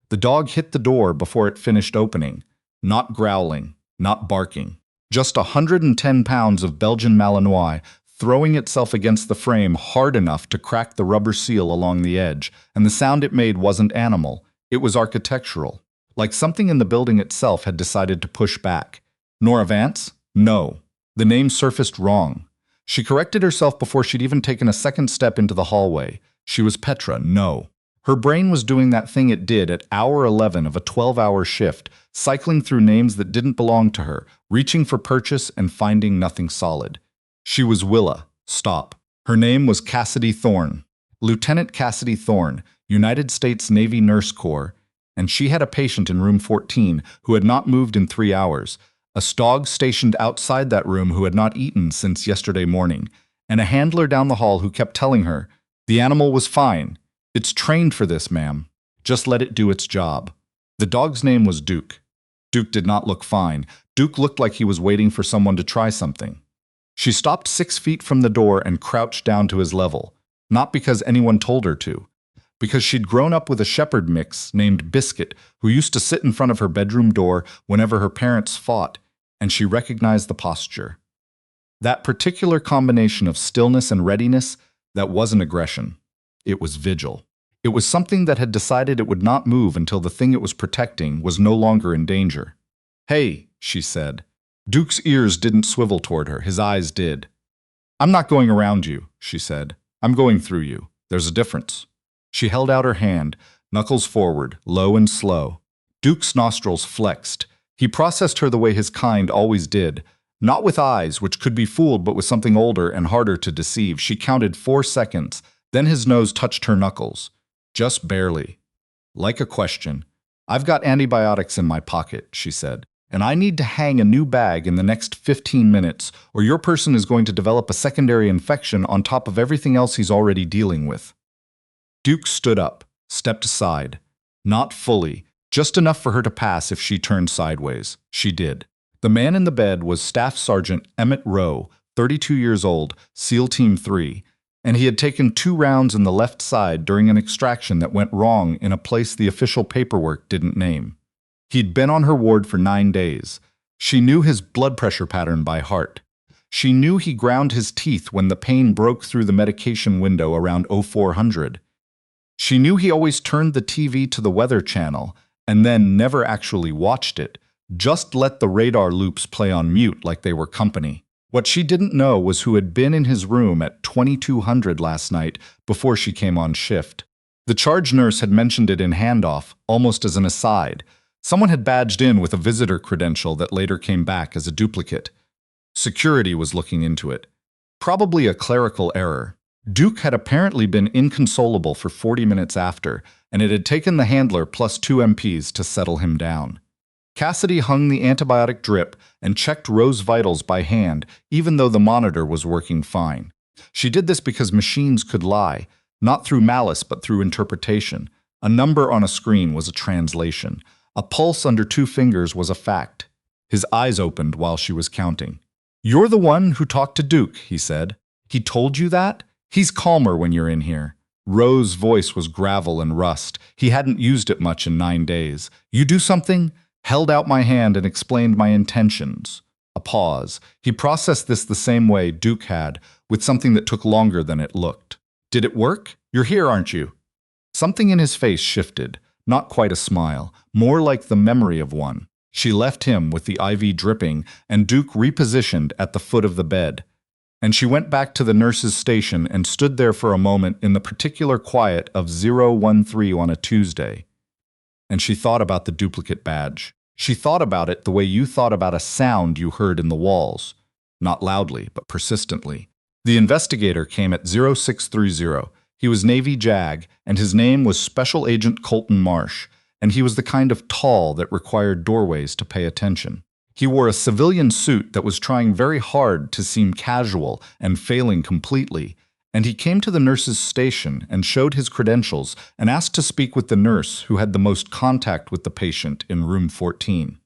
The dog hit the door before it finished opening, not growling, not barking. Just 110 pounds of Belgian Malinois throwing itself against the frame hard enough to crack the rubber seal along the edge, and the sound it made wasn't animal, it was architectural. Like something in the building itself had decided to push back. Nora Vance? No. The name surfaced wrong. She corrected herself before she'd even taken a second step into the hallway. She was Petra, no. Her brain was doing that thing it did at hour 11 of a 12-hour shift, cycling through names that didn't belong to her, reaching for purchase and finding nothing solid. She was Willa. Stop. Her name was Cassidy Thorn. Lieutenant Cassidy Thorn, United States Navy Nurse Corps, and she had a patient in room 14 who had not moved in 3 hours, a dog stationed outside that room who had not eaten since yesterday morning, and a handler down the hall who kept telling her, "The animal was fine. It's trained for this, ma'am. Just let it do its job." The dog's name was Duke. Duke did not look fine. Duke looked like he was waiting for someone to try something. She stopped 6 feet from the door and crouched down to his level, not because anyone told her to, because she'd grown up with a shepherd mix named Biscuit who used to sit in front of her bedroom door whenever her parents fought, and she recognized the posture. That particular combination of stillness and readiness, that wasn't aggression. It was vigil. It was something that had decided it would not move until the thing it was protecting was no longer in danger. "Hey," she said. Duke's ears didn't swivel toward her, his eyes did. "I'm not going around you," she said. "I'm going through you. There's a difference." She held out her hand, knuckles forward, low and slow. Duke's nostrils flexed. He processed her the way his kind always did, not with eyes, which could be fooled, but with something older and harder to deceive. She counted 4 seconds, then his nose touched her knuckles. Just barely. Like a question. "I've got antibiotics in my pocket," she said, "and I need to hang a new bag in the next 15 minutes, or your person is going to develop a secondary infection on top of everything else he's already dealing with." Duke stood up, stepped aside. Not fully, just enough for her to pass if she turned sideways. She did. The man in the bed was Staff Sergeant Emmett Rowe, 32 years old, SEAL Team 3, and he had taken 2 rounds in the left side during an extraction that went wrong in a place the official paperwork didn't name. He'd been on her ward for 9 days. She knew his blood pressure pattern by heart. She knew he ground his teeth when the pain broke through the medication window around 0400. She knew he always turned the TV to the Weather Channel and then never actually watched it, just let the radar loops play on mute like they were company. What she didn't know was who had been in his room at 2200 last night before she came on shift. The charge nurse had mentioned it in handoff, almost as an aside. Someone had badged in with a visitor credential that later came back as a duplicate. Security was looking into it. Probably a clerical error. Duke had apparently been inconsolable for 40 minutes after, and it had taken the handler plus 2 MPs to settle him down. Cassidy hung the antibiotic drip and checked Rose's vitals by hand, even though the monitor was working fine. She did this because machines could lie, not through malice but through interpretation. A number on a screen was a translation. A pulse under 2 fingers was a fact. His eyes opened while she was counting. "You're the one who talked to Duke," he said. "He told you that? He's calmer when you're in here." Rose's voice was gravel and rust. He hadn't used it much in 9 days. "You do something?" Held out my hand and explained my intentions. A pause. He processed this the same way Duke had, with something that took longer than it looked. "Did it work? You're here, aren't you?" Something in his face shifted. Not quite a smile, more like the memory of one. She left him with the IV dripping and Duke repositioned at the foot of the bed. And she went back to the nurse's station and stood there for a moment in the particular quiet of 013 on a Tuesday. And she thought about the duplicate badge. She thought about it the way you thought about a sound you heard in the walls. Not loudly, but persistently. The investigator came at 0630. He was Navy JAG, and his name was Special Agent Colton Marsh, and he was the kind of tall that required doorways to pay attention. He wore a civilian suit that was trying very hard to seem casual and failing completely, and he came to the nurse's station and showed his credentials and asked to speak with the nurse who had the most contact with the patient in room 14.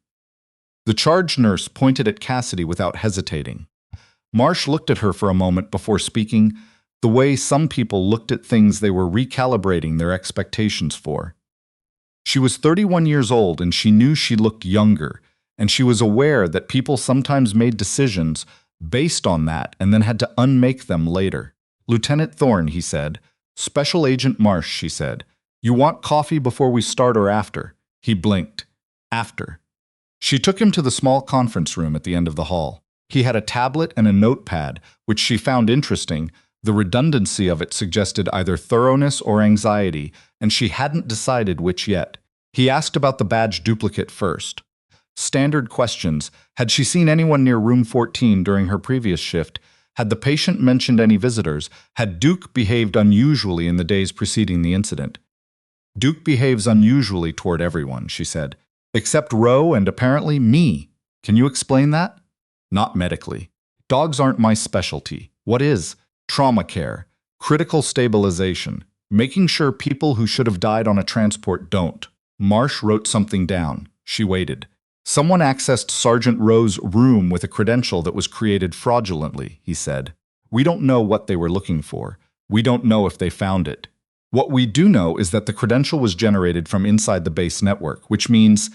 The charge nurse pointed at Cassidy without hesitating. Marsh looked at her for a moment before speaking, the way some people looked at things they were recalibrating their expectations for. She was 31 years old and she knew she looked younger, and she was aware that people sometimes made decisions based on that and then had to unmake them later. Lieutenant Thorn, he said. Special Agent Marsh, she said. You want coffee before we start or after? He blinked. After. She took him to the small conference room at the end of the hall. He had a tablet and a notepad, which she found interesting. The redundancy of it suggested either thoroughness or anxiety, and she hadn't decided which yet. He asked about the badge duplicate first. Standard questions. Had she seen anyone near room 14 during her previous shift? Had the patient mentioned any visitors? Had Duke behaved unusually in the days preceding the incident? Duke behaves unusually toward everyone, she said. Except Roe and apparently me. Can you explain that? Not medically. Dogs aren't my specialty. What is? Trauma care. Critical stabilization. Making sure people who should have died on a transport don't. Marsh wrote something down. She waited. Someone accessed Sergeant Roe's room with a credential that was created fraudulently, he said. We don't know what they were looking for. We don't know if they found it. What we do know is that the credential was generated from inside the base network, which means,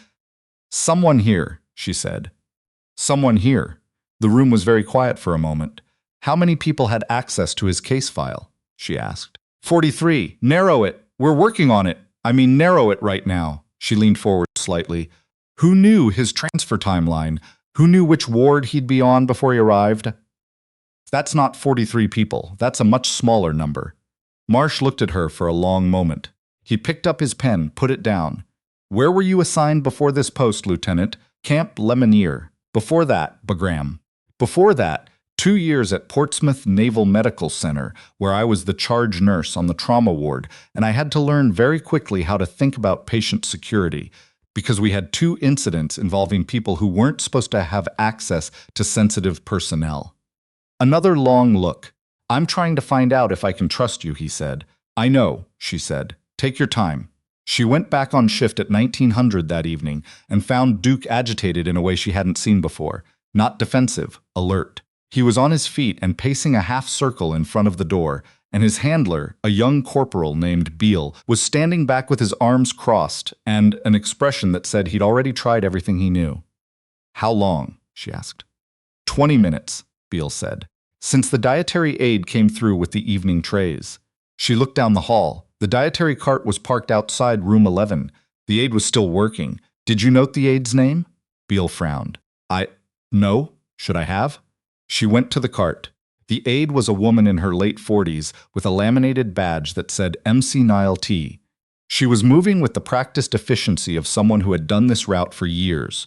someone here, she said. Someone here. The room was very quiet for a moment. How many people had access to his case file? She asked. 43. Narrow it. We're working on it. Narrow it right now. She leaned forward slightly. Who knew his transfer timeline? Who knew which ward he'd be on before he arrived? That's not 43 people. That's a much smaller number. Marsh looked at her for a long moment. He picked up his pen, put it down. Where were you assigned before this post, Lieutenant? Camp Lemonnier. Before that, Bagram. Before that, 2 years at Portsmouth Naval Medical Center, where I was the charge nurse on the trauma ward, and I had to learn very quickly how to think about patient security, because we had 2 incidents involving people who weren't supposed to have access to sensitive personnel. Another long look. I'm trying to find out if I can trust you, he said. I know, she said. Take your time. She went back on shift at 1900 that evening and found Duke agitated in a way she hadn't seen before. Not defensive, alert. He was on his feet and pacing a half circle in front of the door, and his handler, a young corporal named Beale, was standing back with his arms crossed and an expression that said he'd already tried everything he knew. How long? She asked. 20 minutes, Beale said, since the dietary aid came through with the evening trays. She looked down the hall. The dietary cart was parked outside room 11. The aide was still working. Did you note the aide's name? Beale frowned. No. Should I have? She went to the cart. The aide was a woman in her late 40s with a laminated badge that said MC Nile T. She was moving with the practiced efficiency of someone who had done this route for years.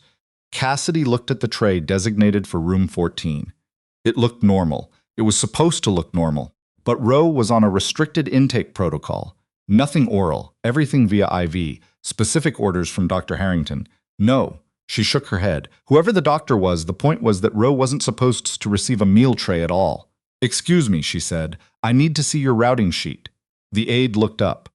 Cassidy looked at the tray designated for room 14. It looked normal. It was supposed to look normal. But Roe was on a restricted intake protocol. Nothing oral, everything via IV, specific orders from Dr. Harrington. No. She shook her head. Whoever the doctor was, the point was that Roe wasn't supposed to receive a meal tray at all. Excuse me, she said. I need to see your routing sheet. The aide looked up.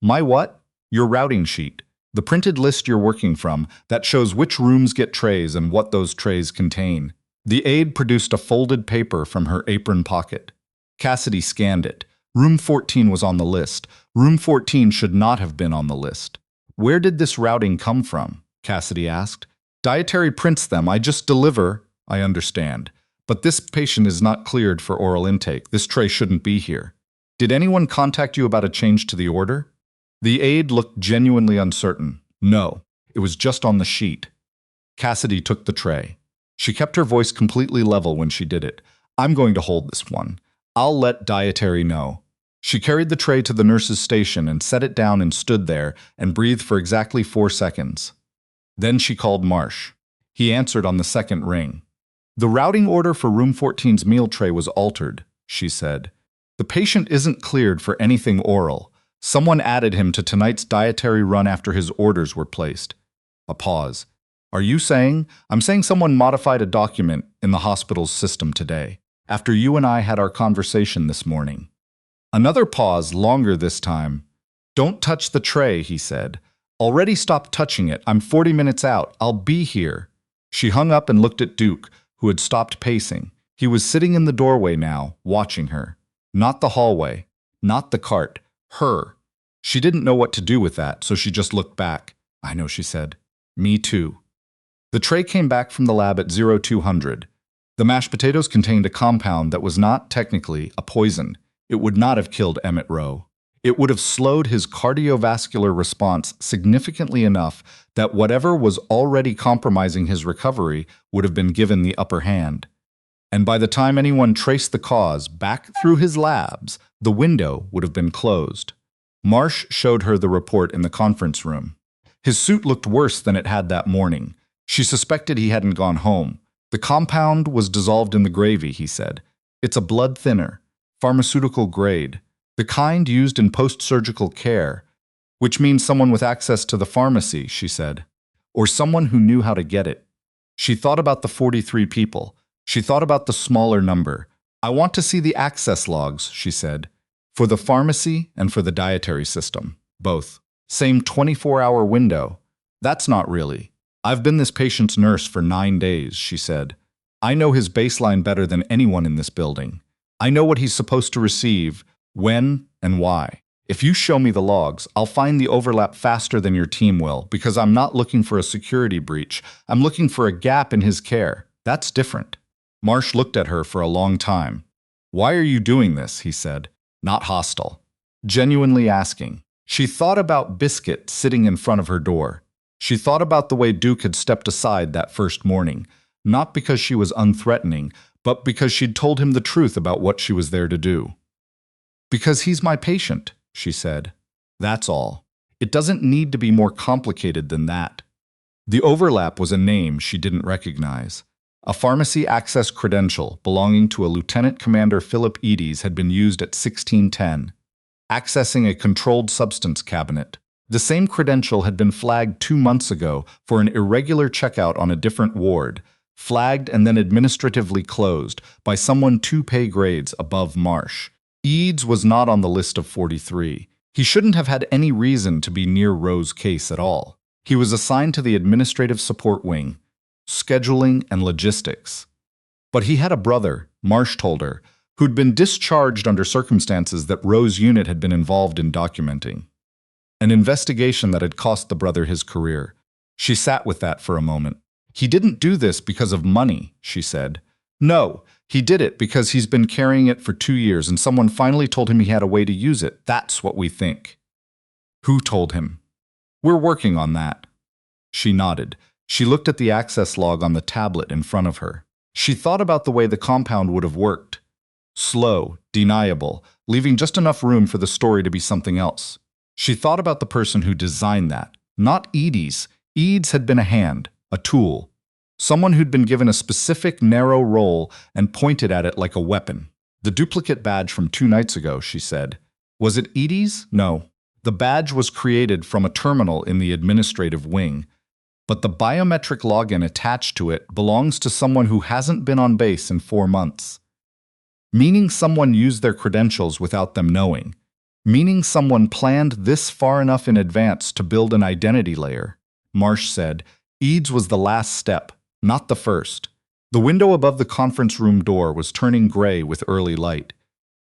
My what? Your routing sheet. The printed list you're working from that shows which rooms get trays and what those trays contain. The aide produced a folded paper from her apron pocket. Cassidy scanned it. Room 14 was on the list. Room 14 should not have been on the list. Where did this routing come from? Cassidy asked. Dietary prints them. I just deliver. I understand. But this patient is not cleared for oral intake. This tray shouldn't be here. Did anyone contact you about a change to the order? The aide looked genuinely uncertain. No, it was just on the sheet. Cassidy took the tray. She kept her voice completely level when she did it. I'm going to hold this one. I'll let dietary know. She carried the tray to the nurse's station and set it down and stood there and breathed for exactly 4 seconds. Then she called Marsh. He answered on the second ring. The routing order for room 14's meal tray was altered, she said. The patient isn't cleared for anything oral. Someone added him to tonight's dietary run after his orders were placed. A pause. Are you saying? I'm saying someone modified a document in the hospital's system today, after you and I had our conversation this morning. Another pause, longer this time. Don't touch the tray, he said. Already stopped touching it. I'm 40 minutes out. I'll be here. She hung up and looked at Duke, who had stopped pacing. He was sitting in the doorway now, watching her. Not the hallway. Not the cart. Her. She didn't know what to do with that, so she just looked back. I know, she said. Me too. The tray came back from the lab at 0200. The mashed potatoes contained a compound that was not technically a poison. It would not have killed Emmett Rowe. It would have slowed his cardiovascular response significantly enough that whatever was already compromising his recovery would have been given the upper hand. And by the time anyone traced the cause back through his labs, the window would have been closed. Marsh showed her the report in the conference room. His suit looked worse than it had that morning. She suspected he hadn't gone home. The compound was dissolved in the gravy, he said. It's a blood thinner, pharmaceutical grade, the kind used in post-surgical care, which means someone with access to the pharmacy, she said, or someone who knew how to get it. She thought about the 43 people. She thought about the smaller number. I want to see the access logs, she said, for the pharmacy and for the dietary system, both. Same 24-hour window. That's not really. I've been this patient's nurse for 9 days, she said. I know his baseline better than anyone in this building. I know what he's supposed to receive, when, and why. If you show me the logs, I'll find the overlap faster than your team will, because I'm not looking for a security breach. I'm looking for a gap in his care. That's different. Marsh looked at her for a long time. Why are you doing this? He said. Not hostile. Genuinely asking. She thought about Biscuit sitting in front of her door. She thought about the way Duke had stepped aside that first morning, not because she was unthreatening, but because she'd told him the truth about what she was there to do. Because he's my patient, she said. That's all. It doesn't need to be more complicated than that. The overlap was a name she didn't recognize. A pharmacy access credential belonging to a Lieutenant Commander Philip Eads had been used at 1610, accessing a controlled substance cabinet. The same credential had been flagged 2 months ago for an irregular checkout on a different ward, flagged and then administratively closed by someone 2 pay grades above Marsh. Eads was not on the list of 43. He shouldn't have had any reason to be near Rowe's case at all. He was assigned to the administrative support wing, scheduling and logistics. But he had a brother, Marsh told her, who'd been discharged under circumstances that Rowe's unit had been involved in documenting. An investigation that had cost the brother his career. She sat with that for a moment. He didn't do this because of money, she said. No, he did it because he's been carrying it for 2 years and someone finally told him he had a way to use it. That's what we think. Who told him? We're working on that. She nodded. She looked at the access log on the tablet in front of her. She thought about the way the compound would have worked. Slow, deniable, leaving just enough room for the story to be something else. She thought about the person who designed that. Not Eads. Eads had been a hand, a tool. Someone who'd been given a specific narrow role and pointed at it like a weapon. The duplicate badge from 2 nights ago, she said. Was it Eads? No. The badge was created from a terminal in the administrative wing. But the biometric login attached to it belongs to someone who hasn't been on base in 4 months. Meaning someone used their credentials without them knowing. Meaning someone planned this far enough in advance to build an identity layer. Marsh said, Eads was the last step, not the first. The window above the conference room door was turning gray with early light.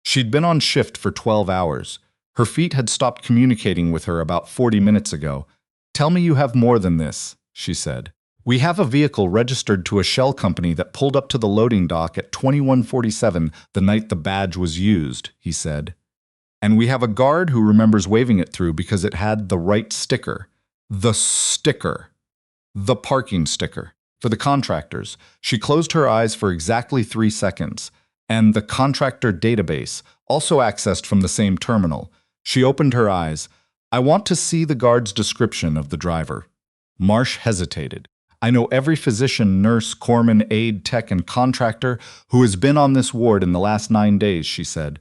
She'd been on shift for 12 hours. Her feet had stopped communicating with her about 40 minutes ago. Tell me you have more than this, she said. We have a vehicle registered to a shell company that pulled up to the loading dock at 2147 the night the badge was used, he said. And we have a guard who remembers waving it through because it had the right sticker. The sticker. The parking sticker. For the contractors, she closed her eyes for exactly 3 seconds. And the contractor database, also accessed from the same terminal. She opened her eyes. I want to see the guard's description of the driver. Marsh hesitated. I know every physician, nurse, corpsman, aide, tech, and contractor who has been on this ward in the last 9 days, she said.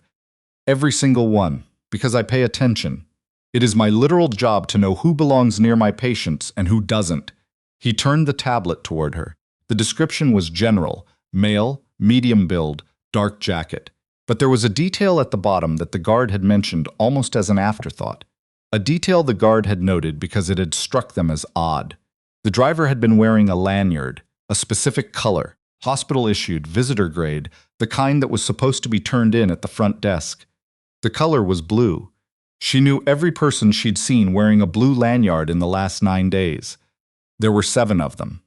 Every single one, because I pay attention. It is my literal job to know who belongs near my patients and who doesn't. He turned the tablet toward her. The description was general, male, medium build, dark jacket. But there was a detail at the bottom that the guard had mentioned almost as an afterthought. A detail the guard had noted because it had struck them as odd. The driver had been wearing a lanyard, a specific color, hospital-issued, visitor grade, the kind that was supposed to be turned in at the front desk. The color was blue. She knew every person she'd seen wearing a blue lanyard in the last 9 days. There were 7 of them.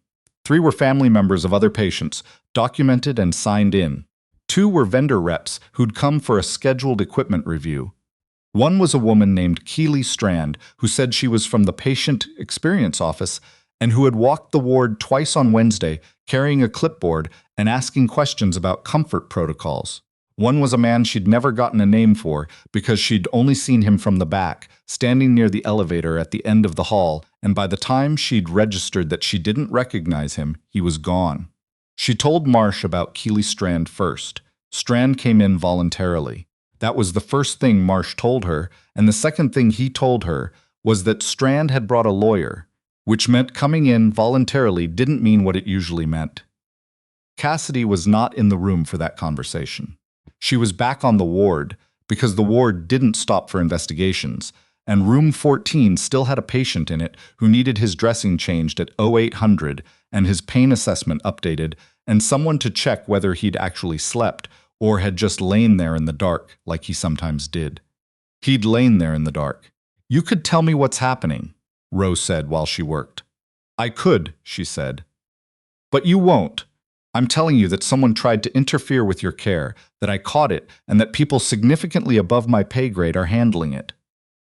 3 were family members of other patients, documented and signed in. 2 were vendor reps who'd come for a scheduled equipment review. 1 was a woman named Keely Strand, who said she was from the patient experience office and who had walked the ward twice on Wednesday, carrying a clipboard and asking questions about comfort protocols. 1 was a man she'd never gotten a name for because she'd only seen him from the back, standing near the elevator at the end of the hall, and by the time she'd registered that she didn't recognize him, he was gone. She told Marsh about Keely Strand first. Strand came in voluntarily. That was the first thing Marsh told her, and the second thing he told her was that Strand had brought a lawyer, which meant coming in voluntarily didn't mean what it usually meant. Cassidy was not in the room for that conversation. She was back on the ward because the ward didn't stop for investigations, and room 14 still had a patient in it who needed his dressing changed at 0800 and his pain assessment updated, and someone to check whether he'd actually slept or had just lain there in the dark like he sometimes did. He'd lain there in the dark. "You could tell me what's happening," Rose said while she worked. "I could," she said. "But you won't. I'm telling you that someone tried to interfere with your care, that I caught it, and that people significantly above my pay grade are handling it."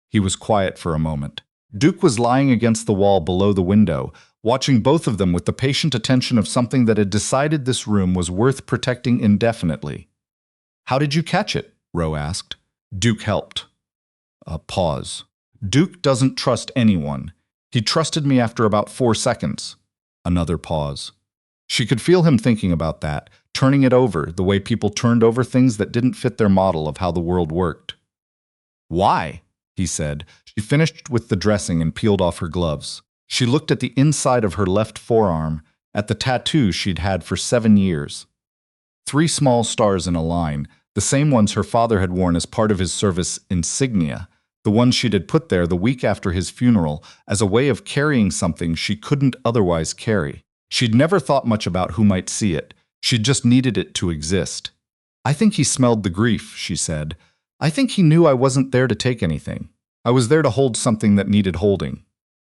He was quiet for a moment. Duke was lying against the wall below the window, watching both of them with the patient attention of something that had decided this room was worth protecting indefinitely. "How did you catch it?" Roe asked. Duke helped. A pause. "Duke doesn't trust anyone. He trusted me after about 4 seconds." Another pause. She could feel him thinking about that, turning it over the way people turned over things that didn't fit their model of how the world worked. "Why?" he said. She finished with the dressing and peeled off her gloves. She looked at the inside of her left forearm, at the tattoo she'd had for 7 years. 3 small stars in a line, the same ones her father had worn as part of his service insignia, the ones she'd had put there the week after his funeral as a way of carrying something she couldn't otherwise carry. She'd never thought much about who might see it. She'd just needed it to exist. "I think he smelled the grief," she said. "I think he knew I wasn't there to take anything. I was there to hold something that needed holding."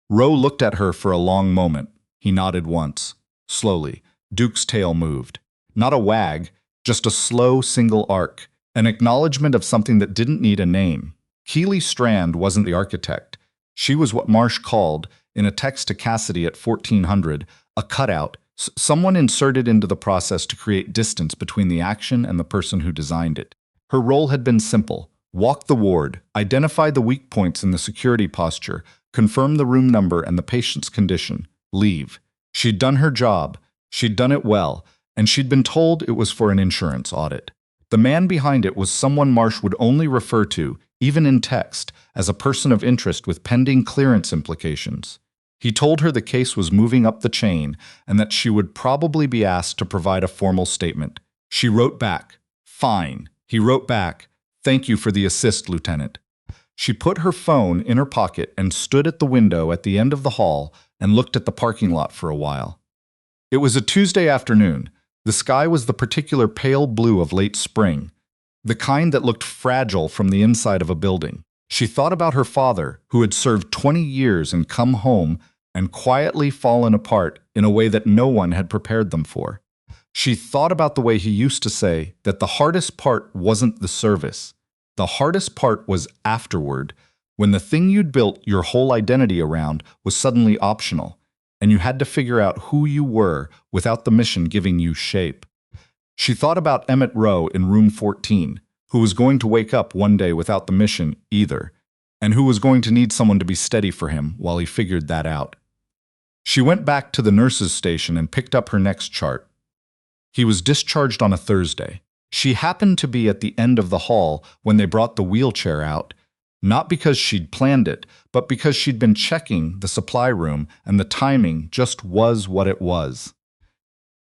Roe looked at her for a long moment. He nodded once. Slowly, Duke's tail moved. Not a wag, just a slow single arc, an acknowledgement of something that didn't need a name. Keely Strand wasn't the architect. She was what Marsh called, in a text to Cassidy at 1400, a cutout, someone inserted into the process to create distance between the action and the person who designed it. Her role had been simple: walk the ward, identify the weak points in the security posture, confirm the room number and the patient's condition, leave. She'd done her job, she'd done it well, and she'd been told it was for an insurance audit. The man behind it was someone Marsh would only refer to, even in text, as a person of interest with pending clearance implications. He told her the case was moving up the chain and that she would probably be asked to provide a formal statement. She wrote back, "Fine." He wrote back, "Thank you for the assist, Lieutenant." She put her phone in her pocket and stood at the window at the end of the hall and looked at the parking lot for a while. It was a Tuesday afternoon. The sky was the particular pale blue of late spring, the kind that looked fragile from the inside of a building. She thought about her father, who had served 20 years and come home and quietly fallen apart in a way that no one had prepared them for. She thought about the way he used to say that the hardest part wasn't the service. The hardest part was afterward, when the thing you'd built your whole identity around was suddenly optional, and you had to figure out who you were without the mission giving you shape. She thought about Emmett Rowe in room 14, who was going to wake up one day without the mission either, and who was going to need someone to be steady for him while he figured that out. She went back to the nurse's station and picked up her next chart. He was discharged on a Thursday. She happened to be at the end of the hall when they brought the wheelchair out, not because she'd planned it, but because she'd been checking the supply room and the timing just was what it was.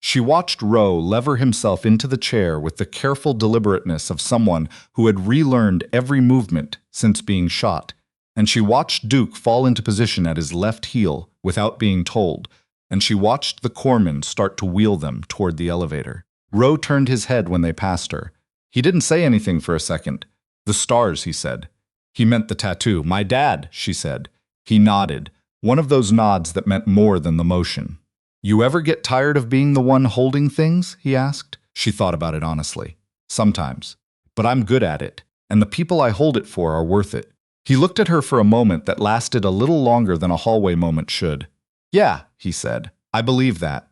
She watched Rowe lever himself into the chair with the careful deliberateness of someone who had relearned every movement since being shot, and she watched Duke fall into position at his left heel without being told, and she watched the corpsman start to wheel them toward the elevator. Rowe turned his head when they passed her. He didn't say anything for a second. "The stars," he said. He meant the tattoo. My dad, she said. He nodded, one of those nods that meant more than the motion. You ever get tired of being the one holding things? He asked. She thought about it honestly. Sometimes. But I'm good at it, and the people I hold it for are worth it. He looked at her for a moment that lasted a little longer than a hallway moment should. Yeah, he said. I believe that.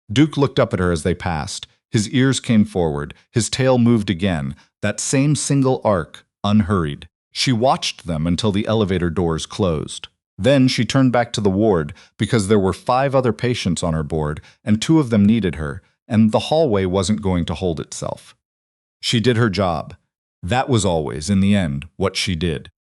Duke looked up at her as they passed. His ears came forward. His tail moved again, that same single arc, unhurried. She watched them until the elevator doors closed. Then she turned back to the ward because there were 5 other patients on her board and 2 of them needed her, and the hallway wasn't going to hold itself. She did her job. That was always, in the end, what she did.